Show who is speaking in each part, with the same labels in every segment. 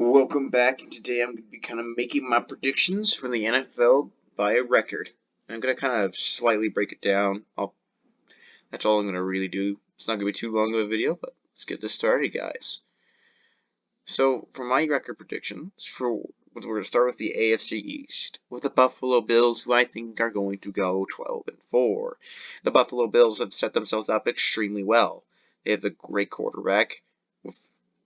Speaker 1: Welcome back, and today I'm going to be kind of making my predictions for the NFL by a record. I'm going to kind of slightly break it down. That's all I'm going to really do. It's not going to be too long of a video, but let's get this started, guys. So, for my record predictions, we're going to start with the AFC East, with the Buffalo Bills, who I think are going to go 12-4. The Buffalo Bills have set themselves up extremely well. They have a great quarterback with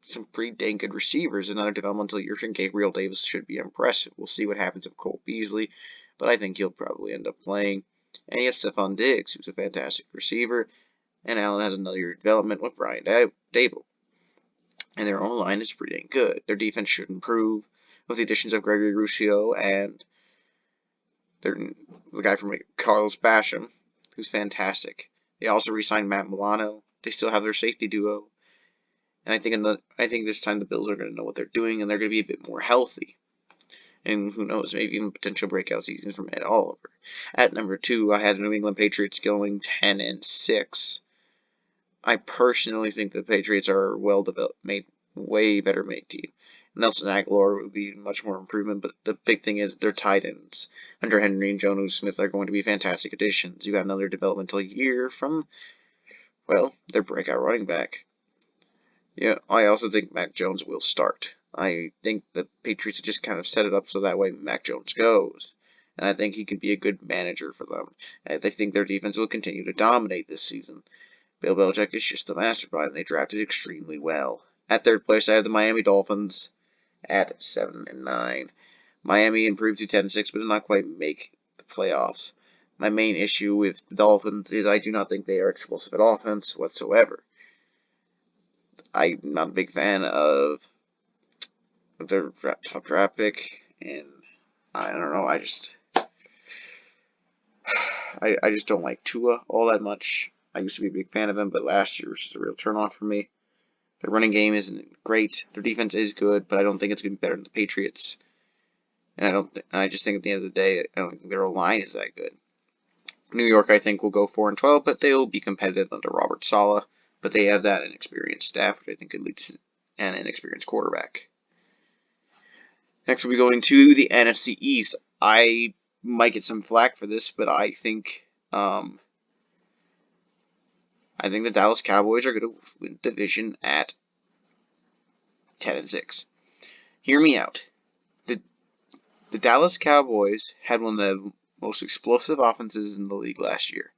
Speaker 1: some pretty dang good receivers. Another developmental year from Gabriel Davis should be impressive. We'll see what happens with Cole Beasley, but I think he'll probably end up playing. And you have Stephon Diggs, who's a fantastic receiver, and Allen has another year of development with Brian Dable. And their own line is pretty dang good. Their defense should improve with the additions of Gregory Rousseau and the guy from Carlos Basham, who's fantastic. They also re-signed Matt Milano. They still have their safety duo. And I think this time the Bills are going to know what they're doing, and they're going to be a bit more healthy. And who knows, maybe even potential breakout seasons from Ed Oliver. At number 2, I have the New England Patriots going 10-6. I personally think the Patriots are way better made team. Nelson Agholor would be much more improvement, but the big thing is their tight ends. Hunter Henry and Jonnu Smith are going to be fantastic additions. You got another developmental year from, well, their breakout running back. Yeah, I also think Mac Jones will start. I think the Patriots just kind of set it up so that way Mac Jones goes. And I think he can be a good manager for them. I think their defense will continue to dominate this season. Bill Belichick is just a mastermind, and they drafted extremely well. At third place, I have the Miami Dolphins at 7-9. Miami improved to 10-6, but did not quite make the playoffs. My main issue with the Dolphins is I do not think they are explosive at offense whatsoever. I'm not a big fan of their top draft pick, and I don't know. I just don't like Tua all that much. I used to be a big fan of him, but last year was just a real turnoff for me. Their running game isn't great. Their defense is good, but I don't think it's going to be better than the Patriots. And I just think at the end of the day, I don't think their line is that good. New York, I think, will go 4-12, but they will be competitive under Robert Saleh. But they have that inexperienced staff, which I think could lead to an inexperienced quarterback. Next, we'll be going to the NFC East. I might get some flack for this, but I think the Dallas Cowboys are going to win the division at 10-6. Hear me out. The Dallas Cowboys had one of the most explosive offenses in the league last year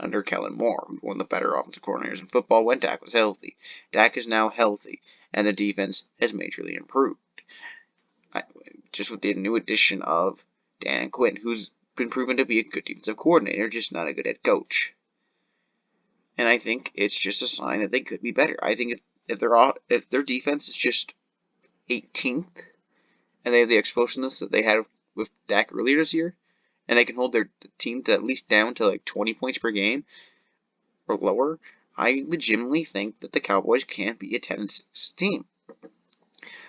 Speaker 1: under Kellen Moore, one of the better offensive coordinators in football when Dak was healthy. Dak is now healthy, and the defense has majorly improved. Just with the new addition of Dan Quinn, who's been proven to be a good defensive coordinator, just not a good head coach. And I think it's just a sign that they could be better. I think if their defense is just 18th, and they have the explosiveness that they had with Dak earlier this year, and they can hold their team to at least down to like 20 points per game or lower, I legitimately think that the Cowboys can be a 10-6 team.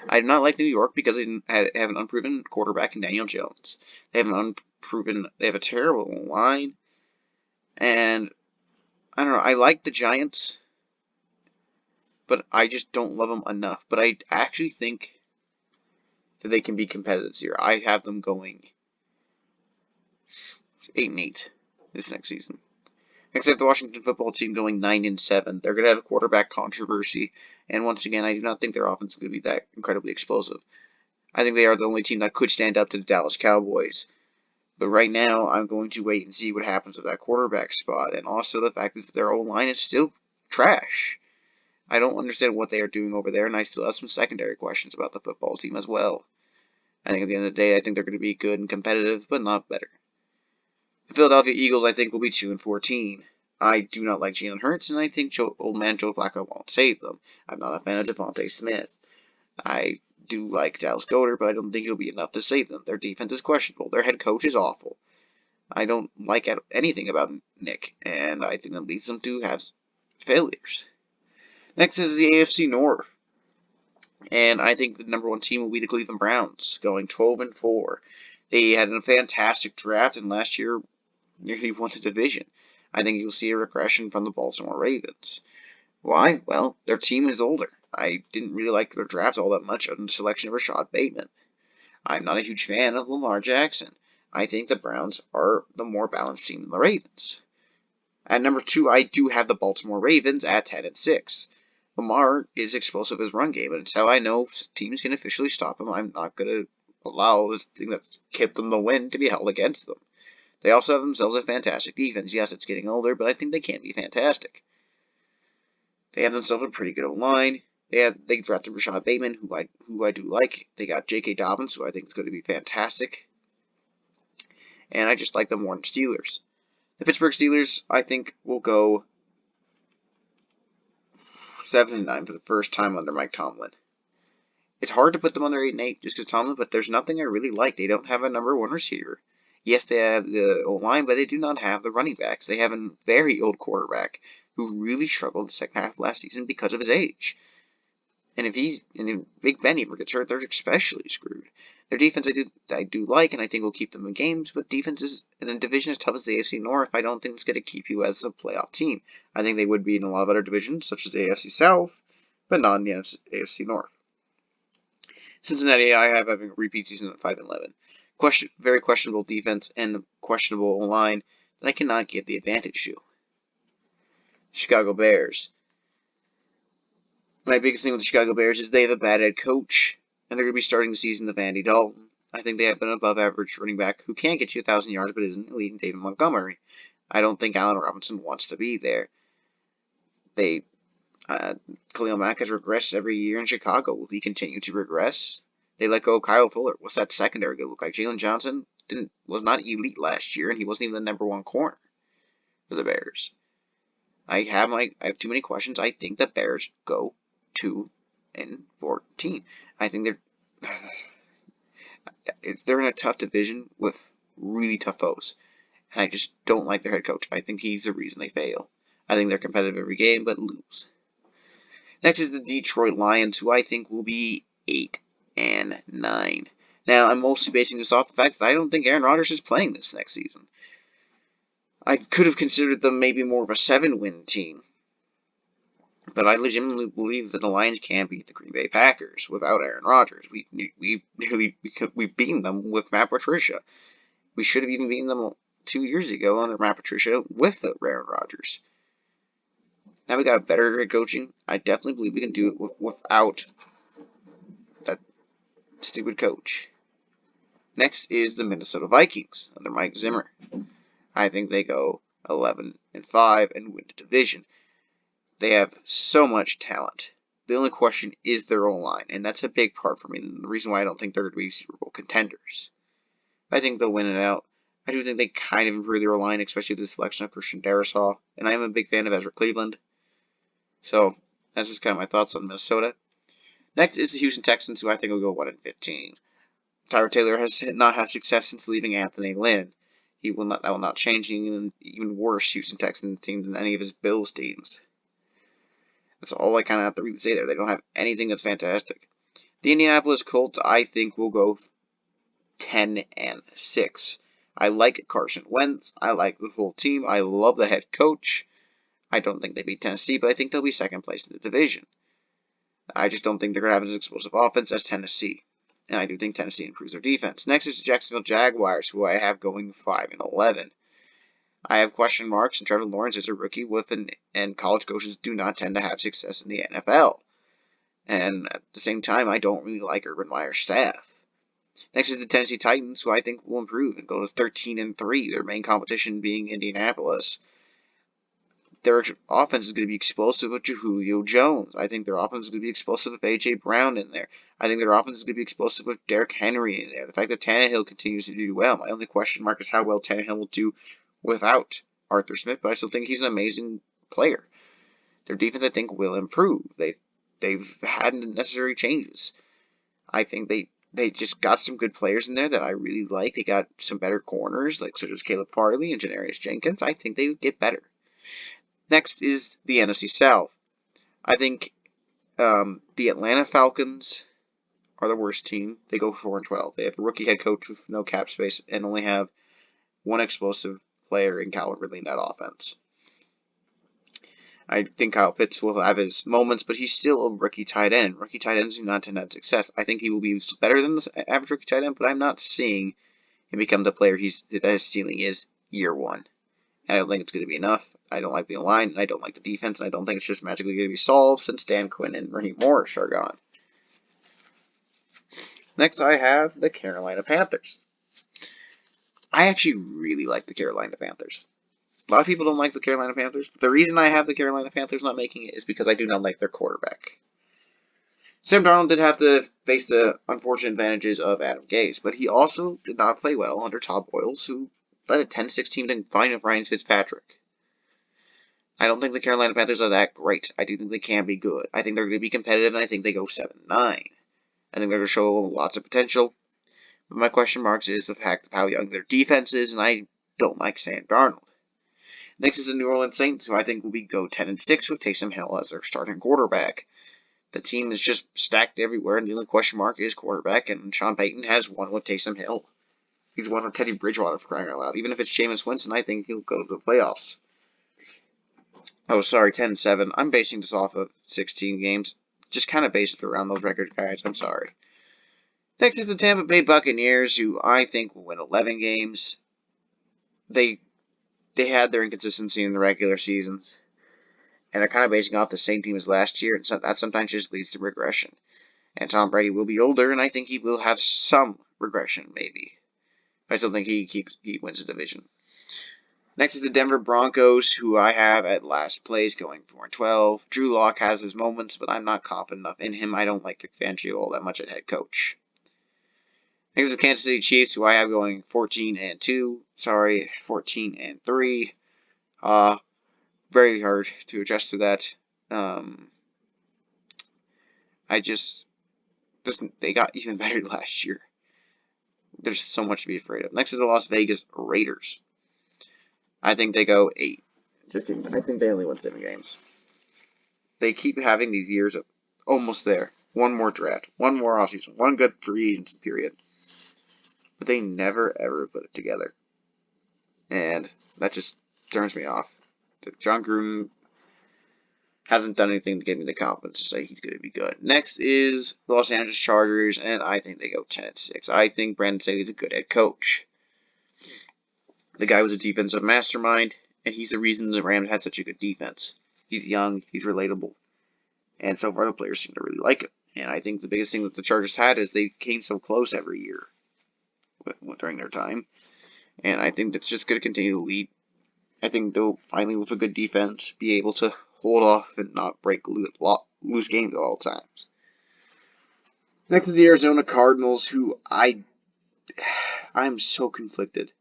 Speaker 1: I do not like New York because they have an unproven quarterback in Daniel Jones. They have a terrible line, and I don't know. I like the Giants, but I just don't love them enough. But I actually think that they can be competitive this year. I have them going 8-8 this next season. Next, I have the Washington football team going 9-7. They're going to have a quarterback controversy, and once again, I do not think their offense is going to be that incredibly explosive. I think they are the only team that could stand up to the Dallas Cowboys. But right now, I'm going to wait and see what happens with that quarterback spot, and also the fact that their O-line is still trash. I don't understand what they are doing over there, and I still have some secondary questions about the football team as well. I think at the end of the day, I think they're going to be good and competitive, but not better. The Philadelphia Eagles, I think, will be 2-14. I do not like Jalen Hurts, and I think old man Joe Flacco won't save them. I'm not a fan of Devontae Smith. I do like Dallas Goedert, but I don't think he'll be enough to save them. Their defense is questionable. Their head coach is awful. I don't like anything about Nick, and I think that leads them to have failures. Next is the AFC North. And I think the number 1 team will be the Cleveland Browns, going 12-4. They had a fantastic draft, and last year nearly won the division. I think you'll see a regression from the Baltimore Ravens. Why? Well, their team is older. I didn't really like their draft all that much on the selection of Rashad Bateman. I'm not a huge fan of Lamar Jackson. I think the Browns are the more balanced team than the Ravens. At number 2, I do have the Baltimore Ravens at 10-6. Lamar is explosive as run game, and it's how I know teams can officially stop him. I'm not going to allow this thing that's kept them the win to be held against them. They also have themselves a fantastic defense. Yes, it's getting older, but I think they can be fantastic. They have themselves a pretty good line. They drafted Rashad Bateman, who I do like. They got J.K. Dobbins, who I think is going to be fantastic. And I just like the more Steelers. The Pittsburgh Steelers, I think, will go 7-9 for the first time under Mike Tomlin. It's hard to put them under 8-8 just because Tomlin, but there's nothing I really like. They don't have a number 1 receiver. Yes, they have the O-line, but they do not have the running backs. They have a very old quarterback who really struggled the second half of last season because of his age. And if Big Ben ever gets hurt, they're especially screwed. Their defense I do like, and I think will keep them in games, but defenses in a division as tough as the AFC North, I don't think it's going to keep you as a playoff team. I think they would be in a lot of other divisions, such as the AFC South, but not in the AFC North. Cincinnati, I have having a repeat season at 5-11. Very questionable defense and questionable line that I cannot give the advantage to. Chicago Bears. My biggest thing with the Chicago Bears is they have a bad head coach, and they're going to be starting the season with Andy Dalton. I think they have an above-average running back who can get you 1,000 yards, but isn't elite in David Montgomery. I don't think Allen Robinson wants to be there. Khalil Mack has regressed every year in Chicago. Will he continue to regress? They let go of Kyle Fuller. What's that secondary going to look like? Jalen Johnson was not elite last year, and he wasn't even the number 1 corner for the Bears. I have too many questions. I think the Bears go 2-14. I think they're in a tough division with really tough foes, and I just don't like their head coach. I think he's the reason they fail. I think they're competitive every game but lose. Next is the Detroit Lions, who I think will be 8-9. Now, I'm mostly basing this off the fact that I don't think Aaron Rodgers is playing this next season. I could have considered them maybe more of a 7-win team. But I legitimately believe that the Lions can beat the Green Bay Packers without Aaron Rodgers. We've beaten them with Matt Patricia. We should have even beaten them 2 years ago under Matt Patricia with Aaron Rodgers. Now we got better head coaching. I definitely believe we can do it without that stupid coach. Next is the Minnesota Vikings under Mike Zimmer. I think they go 11-5 and win the division. They have so much talent. The only question is their O-line, and that's a big part for me, and the reason why I don't think they're going to be Super Bowl contenders. I think they'll win it out. I do think they kind of improve their O-line, especially with the selection of Christian Darrisaw, and I am a big fan of Ezra Cleveland. So, that's just kind of my thoughts on Minnesota. Next is the Houston Texans, who I think will go 1-15. Tyrod Taylor has not had success since leaving Anthony Lynn. That will not change. Even worse Houston Texans team than any of his Bills teams. That's all I kind of have to really say there. They don't have anything that's fantastic. The Indianapolis Colts, I think, will go 10-6. I like Carson Wentz. I like the whole team. I love the head coach. I don't think they beat Tennessee, but I think they'll be second place in the division. I just don't think they're going to have as explosive offense as Tennessee. And I do think Tennessee improves their defense. Next is the Jacksonville Jaguars, who I have going 5-11. I have question marks, and Trevor Lawrence is a rookie and college coaches do not tend to have success in the NFL. And at the same time, I don't really like Urban Meyer's staff. Next is the Tennessee Titans, who I think will improve and go to 13-3, their main competition being Indianapolis. Their offense is going to be explosive with Julio Jones. I think their offense is going to be explosive with A.J. Brown in there. I think their offense is going to be explosive with Derrick Henry in there. The fact that Tannehill continues to do well. My only question mark is how well Tannehill will do without Arthur Smith, but I still think he's an amazing player. Their defense, I think, will improve. They've had necessary changes. I think they just got some good players in there that I really like. They got some better corners, such as Caleb Farley and Janarius Jenkins. I think they would get better. Next is the NFC South. I think the Atlanta Falcons are the worst team. They go 4-12. They have a rookie head coach with no cap space and only have one explosive player in Calvin Ridley in that offense. I think Kyle Pitts will have his moments, but he's still a rookie tight end. Rookie tight ends do not tend to have success. I think he will be better than the average rookie tight end, but I'm not seeing him become the player that his ceiling is year one. And I don't think it's going to be enough. I don't like the line, and I don't like the defense, and I don't think it's just magically going to be solved since Dan Quinn and Raheem Morris are gone. Next, I have the Carolina Panthers. I actually really like the Carolina Panthers. A lot of people don't like the Carolina Panthers. The reason I have the Carolina Panthers not making it is because I do not like their quarterback. Sam Darnold did have to face the unfortunate advantages of Adam Gase, but he also did not play well under Todd Boyles, who led a 10-6 team to fine of Ryan Fitzpatrick. I don't think the Carolina Panthers are that great. I do think they can be good. I think they're going to be competitive, and I think they go 7-9. I think they're going to show lots of potential. But my question marks is the fact of how young their defense is, and I don't like Sam Darnold. Next is the New Orleans Saints, who I think will go 10-6 with Taysom Hill as their starting quarterback. The team is just stacked everywhere, and the only question mark is quarterback, and Sean Payton has won with Taysom Hill. He's won with Teddy Bridgewater, for crying out loud. Even if it's Jameis Winston, I think he'll go to the playoffs. Oh, sorry, 10-7. I'm basing this off of 16 games. Just kind of based it around those records, guys. I'm sorry. Next is the Tampa Bay Buccaneers, who I think will win 11 games. They had their inconsistency in the regular seasons, and they're kind of basing off the same team as last year, and so that sometimes just leads to regression. And Tom Brady will be older, and I think he will have some regression, maybe. But I still think he wins the division. Next is the Denver Broncos, who I have at last place, going 4-12. Drew Lock has his moments, but I'm not confident enough in him. I don't like Vic Fangio all that much at head coach. Next is the Kansas City Chiefs, who I have going 14-2. Sorry, 14-3. Very hard to adjust to that. They got even better last year. There's so much to be afraid of. Next is the Las Vegas Raiders. I think they go 8. Just kidding. I think they only win 7 games. They keep having these years of almost there. One more draft, one more offseason, one good free agency period. But they never, ever put it together. And that just turns me off. John Gruden hasn't done anything to give me the confidence to say he's going to be good. Next is the Los Angeles Chargers, and I think they go 10-6. I think Brandon Staley's a good head coach. The guy was a defensive mastermind, and he's the reason the Rams had such a good defense. He's young, he's relatable, and so far the players seem to really like him. And I think the biggest thing that the Chargers had is they came so close every year during their time. And I think that's just going to continue to lead. I think they'll finally, with a good defense, be able to hold off and not lose games at all times. Next is the Arizona Cardinals, who I'm so conflicted.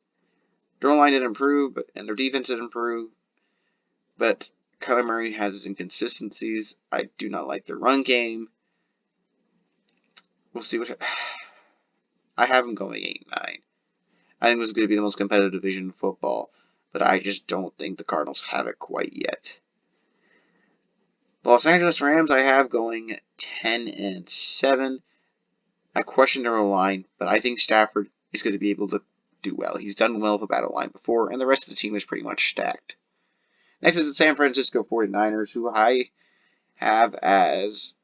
Speaker 1: Their line didn't improve, and their defense didn't improve. But Kyler Murray has his inconsistencies. I do not like their run game. We'll see what. I have them going 8-9. I think this is going to be the most competitive division in football, but I just don't think the Cardinals have it quite yet. The Los Angeles Rams I have going 10-7. I question their line, but I think Stafford is going to be able to do well. He's done well with a battle line before, and the rest of the team is pretty much stacked. Next is the San Francisco 49ers, who I have as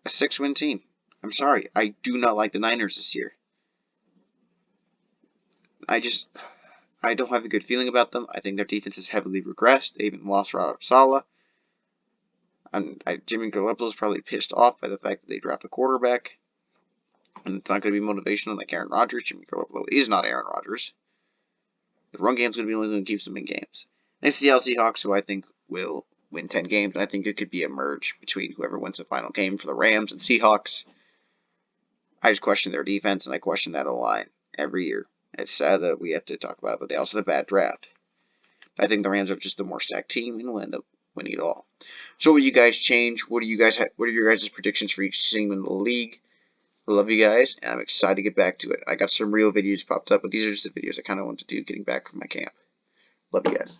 Speaker 1: a 6-win team. I'm sorry, I do not like the Niners this year. I don't have a good feeling about them. I think their defense has heavily regressed. They even lost Robert Saleh. And Jimmy Garoppolo is probably pissed off by the fact that they draft a quarterback. And it's not going to be motivational like Aaron Rodgers. Jimmy Garoppolo is not Aaron Rodgers. The run game is going to be the only thing that keeps them in games. Next, the Seattle Seahawks, who I think will win 10 games. And I think it could be a merge between whoever wins the final game for the Rams and Seahawks. I just question their defense, and I question that O-line every year. It's sad that we have to talk about it, but they also had a bad draft. I think the Rams are just the more stacked team and will end up winning it all. So what will you guys change? What are your guys' predictions for each team in the league? I love you guys, and I'm excited to get back to it. I got some real videos popped up, but these are just the videos I kind of want to do getting back from my camp. Love you guys.